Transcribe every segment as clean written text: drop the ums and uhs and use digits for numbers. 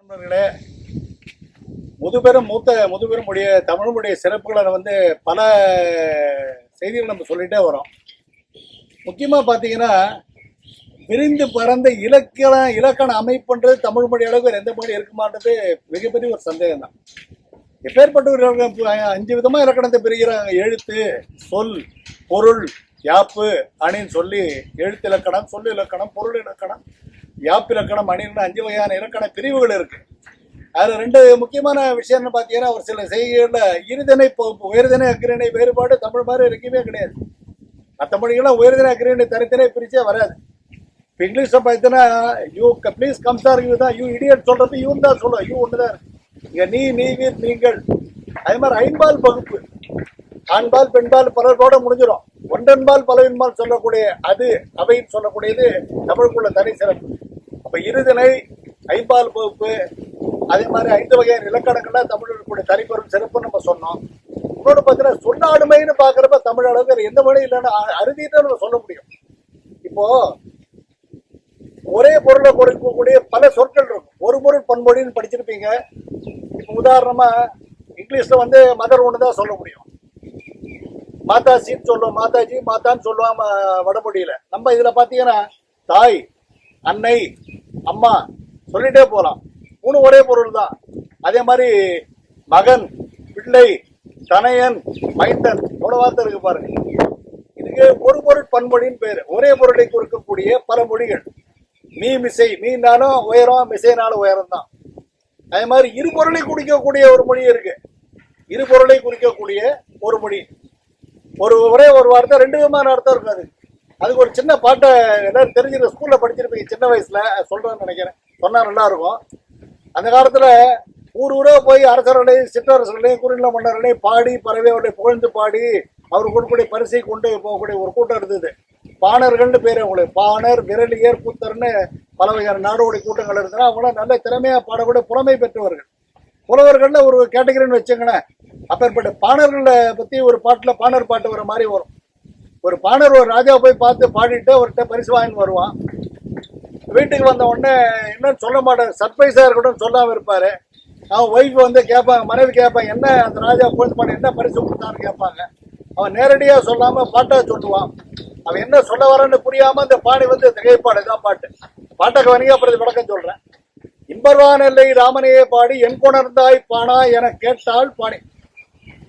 நண்பர்களே, முதுபெரும் உடைய தமிழுடைய சிறப்புகளை பல செய்திகள் நம்ம சொல்லிட்டே வரோம். முக்கியமா பாத்தீங்கன்னா, விரிந்து பறந்த இலக்கண அமைப்புன்றது தமிழ் மொழி அளவுக்கு எந்த மொழி இருக்குமான்றது மிகப்பெரிய ஒரு சந்தேகம் தான். எப்பேற்பட்ட 5 விதமா இலக்கணத்தை பிரிக்கிறாங்க. எழுத்து, சொல், பொருள், யாப்பு, அணின்னு சொல்லி எழுத்து இலக்கணம், சொல் இலக்கணம், பொருள் இலக்கணம், யாப்பு இலக்கணம், அணின்னு 5 வகையான இலக்கண பிரிவுகள் இருக்கு. அதுல 2 முக்கியமான விஷயம்னு பாத்தீங்கன்னா, ஒரு சில செய்திகள்ல இருதிணை பகுப்பு, உயர்திணை அக்கிரணை வேறுபாடு தமிழ் மாதிரி இருக்கவே கிடையாது. மற்ற மொழிகள்லாம் உயர்திணை அக்கிரணை தனித்தனே பிரிச்சே வராது. இப்போ இங்கிலீஷ்ல பார்த்தீங்கன்னா, you please come sir, you தான், யூ இடியட் சொல்றது யூன்னு தான் சொல்லுவோம். யூ ஒன்று தான் இருக்கு. இங்க நீ, நீர், நீங்கள். அதே மாதிரி ஐம்பால் பகுப்பு, ஆண்பால் பெண்பால் பலரோட முடிஞ்சிடும். ஒன்றன்பால் பலவின்பால் சொல்லக்கூடிய அது, அவைன்னு சொல்லக்கூடியது தமிழுக்குள்ள தனி சிறப்பு. அப்ப இருதிணை, ஐம்பால் பகுப்பு, அதே மாதிரி 5 வகையான இலக்கணங்கள்லாம் தமிழுக்குடைய தனிப்பெரும் சிறப்புன்னு நம்ம சொன்னோம். இன்னொன்று பார்த்தீங்கன்னா, சொல்லாடுமைன்னு பாக்குறப்ப தமிழ் அளவுக்கு எந்த மொழி இல்லைன்னு அறுதிட்டு நம்ம சொல்ல முடியும். இப்போ ஒரே பொருளை கொடுக்கக்கூடிய பல சொற்கள் இருக்கும். ஒரு பொருள் பன்மொழின்னு படிச்சிருப்பீங்க. இப்போ உதாரணமா இங்கிலீஷ்ல மதர் ஒன்று தான் சொல்ல முடியும். மாதாஜின்னு சொல்லுவோம், மாதாஜி மாதான்னு சொல்லுவான் வடமொழியில. நம்ம இதுல பாத்தீங்கன்னா தாய், அன்னை, அம்மா சொல்லிட்டே போகலாம். 3 ஒரே பொருள் தான். அதே மாதிரி மகன், பிள்ளை, தனையன், மைந்தன், எவ்வளவு வார்த்தை இருக்கு பாருங்க. இதுக்கு ஒரு பொருள் பன்மொழின்னு பேரு. ஒரே பொருளை குறிக்கக்கூடிய பல மொழிகள். மீ மிசை, மீனாலும் உயரம், மிசைனாலும் உயரம் தான். அதே மாதிரி இருபொருளை குறிக்கக்கூடிய ஒரு மொழி இருக்கு. இருபொருளை குறிக்கக்கூடிய ஒரு மொழி. ஒரே ஒரு வார்த்தை 2 விதமான அர்த்தம் இருக்காது. அதுக்கு ஒரு சின்ன பாட்டை எல்லாரும் தெரிஞ்சிருக்க, ஸ்கூல்ல படிச்சிருப்பீங்க சின்ன வயசுல, சொல்றேன்னு நினைக்கிறேன். சொன்னா நல்லா இருக்கும். அந்த காலத்துல ஊரா போய் அரசர்களையும் சிற்றரசர்களையும் குறுநில மன்னர்களையும் பாடி பறவை அவருடைய புகழ்ந்து பாடி அவர் கொடுக்கக்கூடிய பரிசை கொண்டு போகக்கூடிய ஒரு கூட்டம் இருந்தது. பாணர்கள்னு பேரு அவங்களுக்கு. பாணர், விரலியர், கூத்தர்னு பல வகையான நாடோடி கூட்டங்கள் இருந்ததுன்னா அவங்களாம் நல்ல திறமையா பாடக்கூடிய புலமை பெற்றவர்கள். புலவர்கள்ல ஒரு கேட்டகரின்னு வச்சுங்களேன். அப்பேற்பட்ட பாணர்களை பத்தி ஒரு பாட்டுல பாணர் பாட்டு வர மாதிரி வரும். ஒரு பாணர் ஒரு ராஜாவை போய் பார்த்து பாடிட்டு அவர்கிட்ட பரிசு வாங்கின்னு வருவான். வீட்டுக்கு வந்த உடனே என்னன்னு சொல்ல மாட்டார். சர்ப்ரைஸா இருக்கட்டும் சொல்லாம இருப்பாரு. அவன் ஒய்ஃப் கேட்பாங்க, மனைவி கேட்பாங்க, என்ன அந்த ராஜா போய் பண்ண என்ன பரிசு கொடுத்தான்னு கேட்பாங்க. அவன் நேரடியா சொல்லாம பாட்டா சொல்லுவான். அவன் என்ன சொல்ல வரன்னு புரியாம அந்த பாணி திகைப்பாடு தான் பாட்டு. பாட்டை கவனிங்க, அப்புறம் விளக்கம் சொல்றேன். இம்பர்வான் எல்லை ராமனையே பாடி என் கொணர்ந்தாய் பானா என கேட்டாள் பாணி.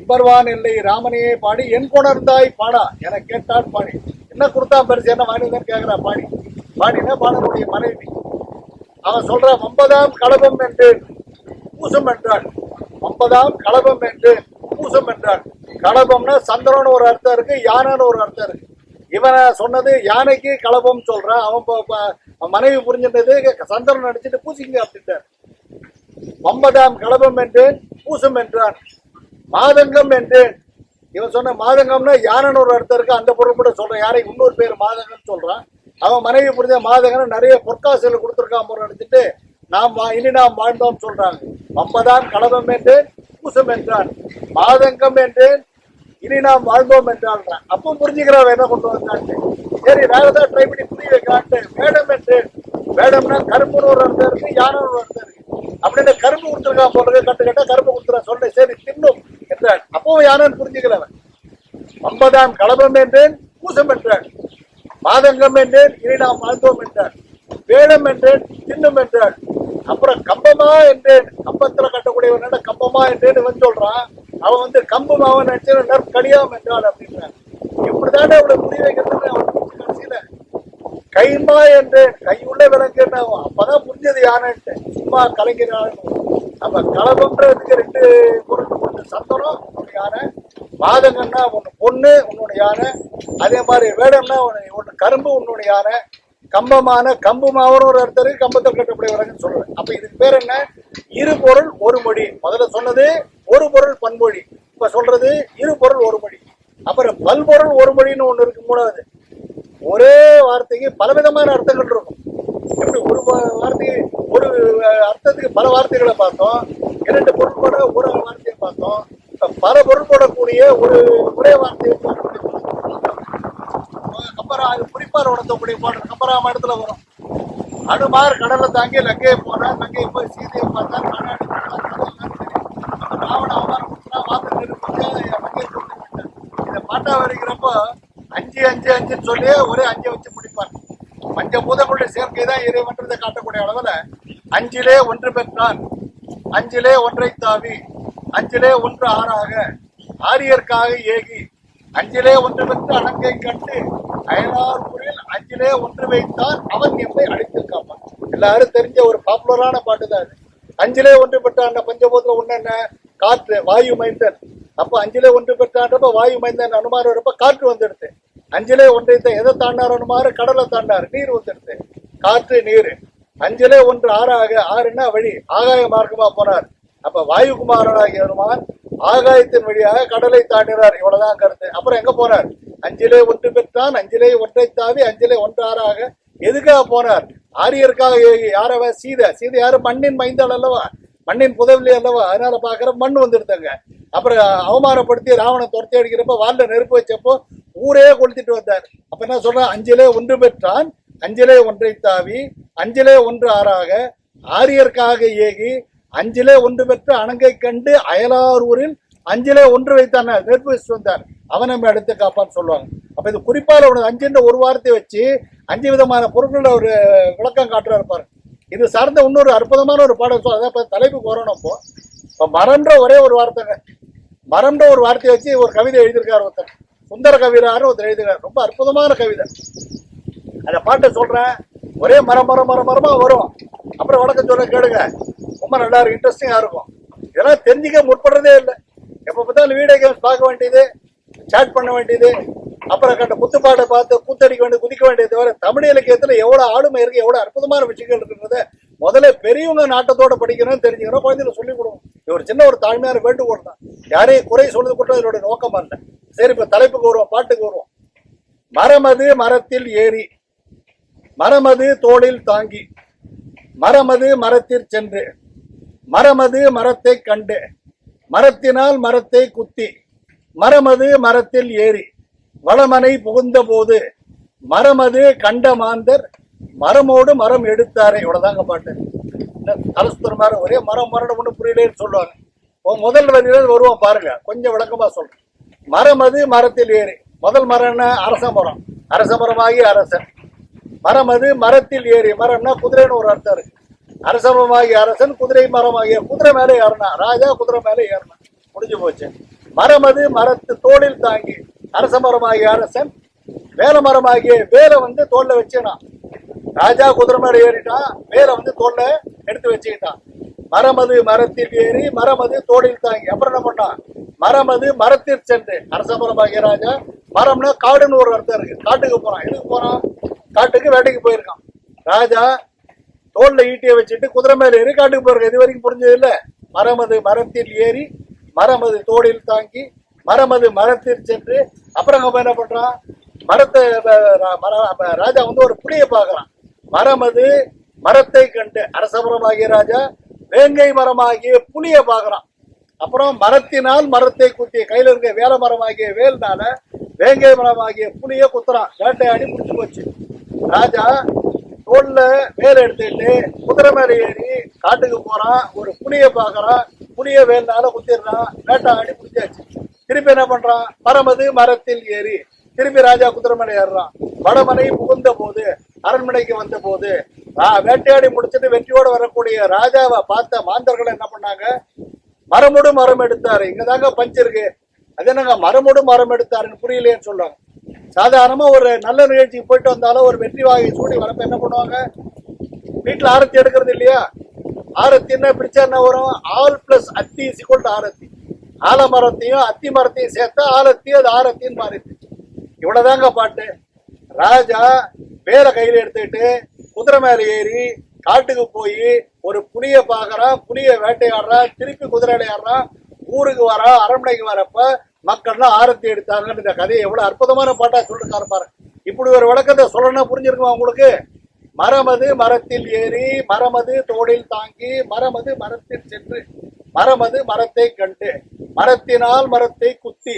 இம்பர்வான் எல்லை ராமனையே பாடி என் கொணர்ந்தாய் பானா என கேட்டாள் பாணி. என்ன கொடுத்தா பரிசு, என்ன வாங்கினு கேட்கிறா பாணி. பாணினா பாணனுடைய மனைவி. அவன் சொல்ற 9ஆம் களபம் என்று பூசம் என்றாள். 9ஆம் களபம் என்று பூசம் என்றாள். களபம்னா சந்திரன்னு ஒரு அர்த்தம் இருக்கு, யானைன்னு ஒரு அர்த்தம் இருக்கு. இவன் சொன்னது யானைக்கு களபம் சொல்றான். அவன் மனைவி புரிஞ்சின்றது சந்திரன் அடிச்சுட்டு பூசிங்க அப்படின்ட்டார். 9ஆம் களபம் என்றேன் பூசம் என்றான். மாதங்கம் என்றேன். இவன் சொன்ன மாதங்கம்னா யானைன்னு ஒரு அர்த்தம் இருக்கு, அந்த பொருள் கூட சொல்றான். யாரைக்கு இன்னொரு பேர் மாதங்கம்னு சொல்றான். அவன் மனைவி புரிஞ்ச மாதங்கன்னு நிறைய பொற்காசுகள் கொடுத்துருக்கான் போற நினைச்சிட்டு இனி நாம் வாழ்ந்தோம் சொல்றாங்க. 9ஆம் களபம் என்றேன் பூசம் என்றான். மாதங்கம் என்றேன் இனி நாம் வாழ்ந்தோம் என்றான். அப்பவும் புரிஞ்சுக்கிறான் என்ன கொண்டு வந்தான்ட்டு. சரி, வேற ஏதாவது ட்ரை பண்ணி புரிய வைக்கலான்ட்டு வேடம் என்றேன். வேடம்னா கரும்புன்னு ஒரு அர்த்தம் இருக்கு, யானை ஒரு அர்த்தம் இருக்கு. அப்படின்னு கரும்பு கொடுத்துருக்கான் போடுறது, கட்டு கட்ட கரும்பு கொடுத்துறான் சொல்றேன். சரி தின்னும் என்றான். அப்பவும் யானைன்னு புரிஞ்சுக்கிறவன். 9ஆம் களபம் என்றேன் பூசம் என்றான். மாதங்கம் என்றேன் இனி நாம் வாழ்ந்தோம் என்றான். வேடம் என்றேன் தின்னும் என்றான். அப்புறம் கம்பமா என்றேன். கம்பத்துல கட்டக்கூடியவன் கம்பமா என்றேன்னு சொல்றான். அவன் கம்பு மாவன் நினைச்சு நற்கடியாம் என்றாள் அப்படின்றான். இப்படிதானே அவளை புரிய வைக்கிறது. அவன் கடைசியில கைமா என்றேன், கையுள்ள விலங்குன்னு. அப்பதான் புரிஞ்சது யானைன்ட்டு. சும்மா கலைஞரான நம்ம களபம்ன்றதுக்கு 2 பொருள். ஒன்று சந்தனம், ஒன்று யானை. மாதங்கன்னா ஒன்று பொண்ணு, உன்னோட யானை. அதே மாதிரி வேடம்னா ஒன்று கரும்பு, உன்னோட யானை. கம்பமான கம்பு மாவன் ஒரு அர்த்தம் இருக்கு, கம்பத்தில் கட்டக்கூடியவரங்கன்னு சொல்றேன். அப்ப இதுக்கு பேர் என்ன? இரு பொருள் ஒரு மொழி. முதல்ல சொன்னது ஒரு பொருள் பன்மொழி. இப்ப சொல்றது இரு பொருள் ஒரு மொழி. அப்புறம் பல்பொருள் ஒரு மொழின்னு ஒண்ணு இருக்கு. 3வது, ஒரே வார்த்தைக்கு பலவிதமான அர்த்தங்கள் இருக்கும். எப்படி ஒரு வார்த்தைக்கு ஒரு அர்த்தத்துக்கு பல வார்த்தைகளை பார்த்தோம். 2 பொருள் போட ஒரு வார்த்தையை பார்த்தோம். பல பொருள் போடக்கூடிய ஒரே வார்த்தையை கம்பரா, அது குறிப்பார் உணர்த்தக்கூடிய பாடல் கம்பராமாயணத்துல வரும். அனுமார் கடலை தாங்கி லங்கையை போனார். லங்கையை போய் சீதையை பார்த்தார். கண்ணாடி ராவண அவமானம் கொடுத்தா வார்த்தை லங்கை கொடுத்து இதை பாட்டா வரைக்கிறப்போ 5 5 5 சொல்லியே ஒரே 5 வச்சு முடிப்பார். பஞ்சபூதங்களுடைய சேர்க்கை தான் இறைவன்றதை காட்டக்கூடிய அளவுல 5லே 1 பெற்றான், 5லே 1 தாவி, 5லே 1 ஆறாக, ஆரியர்க்காக ஏகி, 5லே 1 பெற்று அணங்கை கண்டு அயலார் ஊரில் 5லே 1 வைத்தான் அவன் எம்மை அழைத்து காப்பான். எல்லாரும் தெரிஞ்ச ஒரு பாப்புலரான பாட்டு தான் அது. 5லே 1 பெற்றான் பஞ்சபூதத்துல ஒண்ணு என்ன? காற்று, வாயு மைந்தன். அப்ப 5லே 1 பெற்றான்றப்ப வாயு மைந்தன் அனுமார் வரப்ப காற்று வந்துடுது. 5லே 1 எதை தாண்டார் அனுமார்? கடலை தாண்டார், நீர் வந்துடுது, காற்று நீர். 5லே 1 ஆறாக, ஆறுன்னா வழி, ஆகாய மார்க்கமா போனார். அப்ப வாயுகுமாரனாகிய அனுமான் ஆகாயத்தின் வழியாக கடலை தாண்டினார். இவ்வளவுதான் கருத்து. அப்புறம் எங்க போனார்? 5லே 1 பெற்றான், 5லே 1 தாவி, 5லே 1 ஆறாக. எதுக்காக போனார்? ஆரியருக்காக. யாரவ? சீதை. சீதை யாரு? மண்ணின் மைந்தாள் அல்லவா, மண்ணின் புதவிலே அல்லவா. அதனால பாக்குற மண் வந்துடுதாங்க. அப்புறம் அவமானப்படுத்தி ராவணன் துரத்தி அடிக்கிறப்ப வால்ல நெருப்பு வச்சப்போ ஊரே கொளுத்திட்டு வந்தார். அப்ப என்ன சொல்றான்? 5லே 1 பெற்றான், 5லே 1 தாவி, 5லே 1 ஆறாக, ஆரியருக்காக ஏகி, 5லே 1 பெற்று அணங்கை கண்டு அயலார் ஊரில் 5லே 1 வைத்தான், நெருப்பு வச்சு வந்தார், அவன் நம்ம எடுத்து காப்பான்னு சொல்லுவாங்க. அப்ப இது குறிப்பால உனக்கு 5 ஒரு வார்த்தை வச்சு 5 விதமான பொருட்கள ஒரு விளக்கம் காட்டுறாரு பாரு. இது சார்ந்த இன்னொரு அற்புதமான ஒரு பாடம். அதான் தலைப்புக்கு வரணும். இப்போ மரம்ன்ற ஒரே ஒரு வார்த்தைங்க, மரம்ன்ற ஒரு வார்த்தையை வச்சு ஒரு கவிதை எழுதியிருக்காரு ஒருத்தர், சுந்தர கவிரான்னு ஒருத்தர் எழுதுகிறார். ரொம்ப அற்புதமான கவிதை. அந்த பாட்டை சொல்றேன். ஒரே மரம் மரம் மரம் மரமா வரும். அப்புறம் வழக்கம் சொல்ல கேளுங்க, ரொம்ப நல்லா இருக்கும், இன்ட்ரெஸ்டிங்கா இருக்கும். இதெல்லாம் தெரிஞ்சுக்க முற்படுறதே இல்லை. எப்ப பார்த்தாலும் வீடியோ கேம்ஸ் பார்க்க வேண்டியது, சாட் பண்ண வேண்டியது, அப்புறம் கண்ட குத்துப்பாட்டை பார்த்து கூத்தடிக்க வேண்டியது, குதிக்க வேண்டியது. தவிர தமிழ் இலக்கியத்துல எவ்வளவு ஆளுமை இருக்கு, எவ்வளவு அற்புதமான விஷயங்கள் இருக்குன்றத முதல்ல பெரியவங்க நாட்டத்தோட படிக்கணும்னு தெரிஞ்சுக்கணும், குழந்தைகளை சொல்லிக் கொடுக்கணும். இது ஒரு சின்ன ஒரு தாழ்மையான வேண்டுகோள் தான். யாரையும் குறை சொல்றது கூட இதோட நோக்கமா இல்லை. சரி, இப்ப தலைப்புக்கு வருவோம், பாட்டுக்கு வருவோம். மரமது மரத்தில் ஏறி, மரமது தோளில் தாங்கி, மரமது மரத்தில் சென்று, மரமது மரத்தை கண்டு, மரத்தினால் மரத்தை குத்தி, மரமது மரத்தில் ஏறி, வளமனை புகுந்த போது, மரமது கண்ட மாந்தர் மரமோடு மரம் எடுத்தாரே. இவ்வளவுதாங்க பாட்டு. தலசுத்தர் மாதிரி ஒரே மரம் மரம் ஒண்ணு புரியலேன்னு சொல்லுவாங்க. முதல் வரியில வருவோம் பாருங்க, கொஞ்சம் விளக்கமா சொல்றேன். மரமது மரத்தில் ஏறி, முதல் மரம் என்ன? அரச மரம். அரச மரமாகி அரசன். மரமது மரத்தில் ஏறி, மரம்னா குதிரைன்னு ஒரு அர்த்தம் இருக்கு. அரசமரமாகிய அரசன், குதிரை மரமாகிய குதிரை மேலே ஏறினா, ராஜா குதிரை மேலே ஏறினா, முடிஞ்சு போச்சு. மரமது மரத்து தோளில் தாங்கி, அரச மரமாகிய அரசன், வேல மரமாகிய வேலை தோல்ல வச்சுனா, ராஜா குதிரை மேல ஏறிட்டான், வேலை தோல்ல எடுத்து வச்சுக்கிட்டான். மரமது மரத்தில் ஏறி, மரமது தோளில் தாங்கி. அப்புறம் என்ன பண்ணான்? மரமது மரத்தில் சென்று, அரச மரமாகிய ராஜா. மரம்னா காடுன்னு ஒரு அர்த்தம் இருக்கு. காட்டுக்கு போறான். எதுக்கு போறான்? காட்டுக்கு வேட்டைக்கு போயிருக்கான். ராஜா தோல்ல ஈட்டியை வச்சுட்டு குதிரை மேல ஏறி காட்டுக்கு போயிருக்க. இது வரைக்கும் புரிஞ்சது இல்ல. மரமது மரத்தில் ஏறி, மரமது தோளில் தாங்கி, மரமது மரத்தில் சென்று. அப்புறம் அவன் என்ன பண்றான்? மரத்தை ராஜா ஒரு புளியை பார்க்கறான். மரமது மரத்தை கண்டு, அரச மரமாகிய ராஜா வேங்கை மரமாகிய புளியை பார்க்கறான். அப்புறம் மரத்தினால் மரத்தை குத்தி, கையில இருக்க வேலை மரமாகிய வேல்னால வேங்கை மரமாகிய புளிய குத்துறான். வேட்டையாடி முடிச்சு போச்சு. ராஜா தோல்ல வேலை எடுத்துக்கிட்டு குதிரை மேல ஏறி காட்டுக்கு போறான். ஒரு புளிய பாக்குறான், புளிய வேல்னால குத்திடுறான். வேட்டையாடி முடிச்சாச்சு. திருப்பி என்ன பண்றான்? மரமது மரத்தில் ஏறி, திருப்பி ராஜா குதிரை மேல ஏறுறான். வடமனை புகுந்த போது, அரண்மனைக்கு வந்த போது, வேட்டையாடி முடிச்சுட்டு வெற்றியோடு வரக்கூடிய ராஜாவை பார்த்த மாந்தர்கள் என்ன பண்ணாங்க? மரமோடு மரம் எடுத்தாரு. இங்கதாங்க பஞ்சு இருக்கு. அது என்னங்க மரமோடு மரம் எடுத்தாருன்னு புரியலையேன்னு சொல்றாங்க. சாதாரணமா ஒரு நல்ல நிகழ்ச்சிக்கு போயிட்டு வந்தாலும் ஒரு வெற்றி வாகை சூடி வரப்ப என்ன பண்ணுவாங்க? வீட்டுல ஆரத்தி எடுக்கிறது இல்லையா? ஆரத்தி என்ன பிடிச்சா என்ன வரும்? ஆல் பிளஸ் அத்தி சிக்கொண்டு ஆரத்தி. ஆலமரத்தையும் அத்தி மரத்தையும் சேர்த்தா ஆலத்தி, அது ஆரத்தின்னு மாறிடுச்சு. இவ்வளவுதாங்க பாட்டு. ராஜா வேலை கையில எடுத்துக்கிட்டு குதிரை மேல ஏறி காட்டுக்கு போய் ஒரு புலிய பாக்குறான், புலிய வேட்டையாடுறான், திருப்பி குதிரை ஆடுறான், ஊருக்கு வரான். அரண்மனைக்கு வரப்ப மக்கள்லாம் ஆரத்தி எடுத்தாங்கன்னு இந்த கதையை எவ்வளவு அற்புதமான பாட்டா சொல்லிருக்காரு பாரு. இப்படி ஒரு விளக்கத்தை சொல்லணும், புரிஞ்சிருக்குமா உங்களுக்கு? மரமது மரத்தில் ஏறி, மரமது தோளில் தாங்கி, மரமது மரத்தில் சென்று, மரமது மரத்தை கண்டு, மரத்தினால் மரத்தை குத்தி,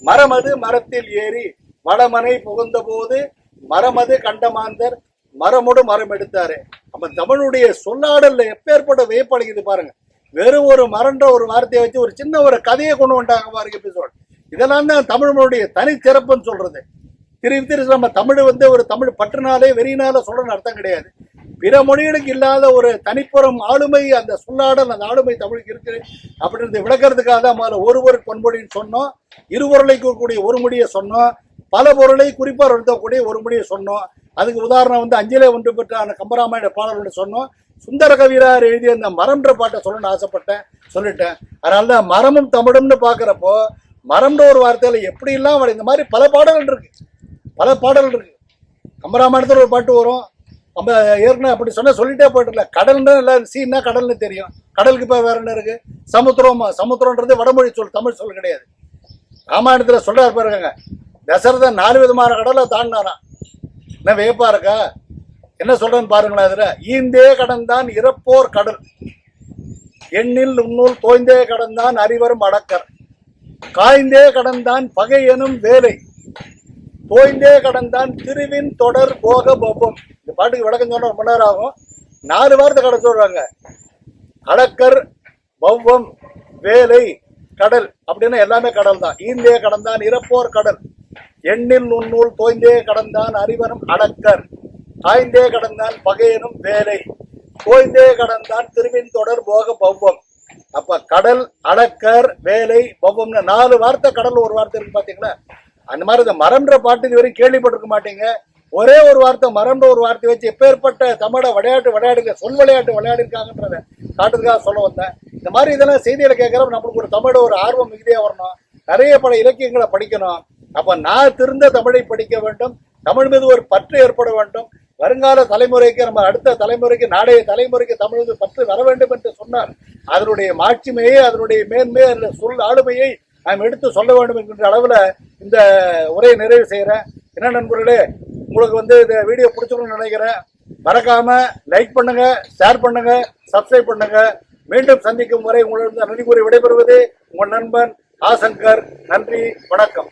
மரமது மரத்தில் ஏறி, வடமனை புகுந்த போது, மரமது கண்டமாந்தர் மரமோடு மரம் எடுத்தாரு. அப்ப தமிழுடைய சொல்லாடல்ல எப்பேற்பட்ட வியப்படைக்குது பாருங்க. வெறும் ஒரு மறன்ற ஒரு வார்த்தையை வச்சு ஒரு சின்ன ஒரு கதையை கொண்டு வந்துட்டாங்க பாருங்க எபிசோட். இதெல்லாம் தான் தமிழ் மொழியுடைய தனிச்சிறப்புன்னு சொல்றது. திருப்பி நம்ம தமிழ் ஒரு தமிழ் பற்றுனாலே வெறியினால சொல்றன்னு அர்த்தம் கிடையாது. பிற மொழிகளுக்கு இல்லாத ஒரு தனிப்புறம் ஆளுமை, அந்த சொல்லாடல், அந்த ஆளுமை தமிழுக்கு இருக்கு அப்படின்றது விளக்கிறதுக்காக தான் முதல்ல ஒரு பொருள் பொன்மொழின்னு சொன்னோம், இருபொருளை கூறக்கூடிய ஒரு மொழியை சொன்னோம், பல பொருளை குறிப்பாக எழுதக்கூடிய ஒரு மொழியை சொன்னோம். அதுக்கு உதாரணம் அஞ்சிலே ஒன்று பெற்ற அந்த கம்பராமாயண பாடல்களை சொன்னோம். சுந்தர கவிரார் எழுதிய அந்த மரம்ன்ற பாட்டை சொல்லணும்னு ஆசைப்பட்டேன், சொல்லிட்டேன். அதனால தான் மரமும் தமிழும்னு பார்க்குறப்போ மரம்ன்ற ஒரு வார்த்தையில எப்படிலாம் இந்த மாதிரி பல பாடல்கள் இருக்கு, பல பாடல்கள் இருக்கு. கம்பராமாயணத்தில் ஒரு பாட்டு வரும், நம்ம ஏற்கனவே அப்படி சொல்லிட்டே போயிட்டு கடல்னா எல்லாம் சீனா கடல்னு தெரியும். கடலுக்கு இப்போ வேற என்ன இருக்கு? சமுத்திரம். சமுத்திரன்றது வடமொழி சொல், தமிழ் சொல் கிடையாது. ராமாயணத்தில் சொல்றாரு பாருங்க, தசரதன் 4 விதமான கடலை தாண்டினானா. என்ன வியப்பா இருக்கா? என்ன சொல்றேன்னு பாருங்களேன். அதுல ஈந்தே கடந்தான் இறப்போர் கடல், எண்ணில் உன்னூல் தோய்ந்தே கடந்தான் அறிவரும் அடக்கர், காய்ந்தே கடந்தான் பகை எனும் வேலை, தோய்ந்தே கடந்தான் திருவின் தொடர் போக பவம். இந்த பாட்டுக்கு விளக்கம் சொன்னா ரொம்ப நேரம் ஆகும். 4 வார்த்தை கடை சொல்றாங்க. அடக்கர், பவ்வம், வேலை, கடல் அப்படின்னா எல்லாமே கடல் தான். ஈந்தே கடந்தான் இறப்போர் கடல், எண்ணில் உன்னூல் தோய்ந்தே கடந்தான் அறிவரும் அடக்கர், காய்ந்தே கடந்தான் பகையனும் வேலை, தோய்ந்தே கடந்தான் திருவின் தொடர் போக பவ்வம். அப்ப கடல், அடக்கர், வேலை, பவ்வம்னு 4 வார்த்தை கடல் ஒரு வார்த்தை இருக்கு பாத்தீங்களா. அந்த மாதிரி இந்த மரம்ன்ற பாட்டு இதுவரைக்கும் கேள்விப்பட்டிருக்க மாட்டீங்க. ஒரே ஒரு வார்த்தை மரம்ன்ற ஒரு வார்த்தை வச்சு எப்பேற்பட்ட தமிழ விளையாட்டு சொல் விளையாட்டு விளையாடிருக்காங்கன்றத காட்டுறதுக்காக சொல்ல வந்தேன். இந்த மாதிரி இதெல்லாம் செய்திகளை கேட்கறப்ப நம்மளுக்கு ஒரு தமிழ ஒரு ஆர்வம் மிகுதியா வரணும், நிறைய பல இலக்கியங்களை படிக்கணும். அப்ப நான் திருந்த தமிழை படிக்க வேண்டும், தமிழ் மீது ஒரு பற்று ஏற்பட வேண்டும். வருங்கால தலைமுறைக்கு, நம்ம அடுத்த தலைமுறைக்கு, நாளைய தலைமுறைக்கு தமிழ் மீது பற்று வர வேண்டும் என்று சொன்னார். அதனுடைய மாட்சிமையை, அதனுடைய மேன்மையை, அந்த சொல் ஆளுமையை நாம் எடுத்து சொல்ல வேண்டும் என்கின்ற அளவுல இந்த உரையை நிறைவு செய்யறேன். என்ன நண்பர்களே, உங்களுக்கு இந்த வீடியோ பிடிச்சிருக்கும்னு நினைக்கிறேன். மறக்காம லைக் பண்ணுங்க, ஷேர் பண்ணுங்க, சப்ஸ்கிரைப் பண்ணுங்க. மீண்டும் சந்திக்கும் வரை உங்களிடம் நன்றி கூறி விடைபெறுவது உங்கள் நண்பன் ஆசங்கர். நன்றி, வணக்கம்.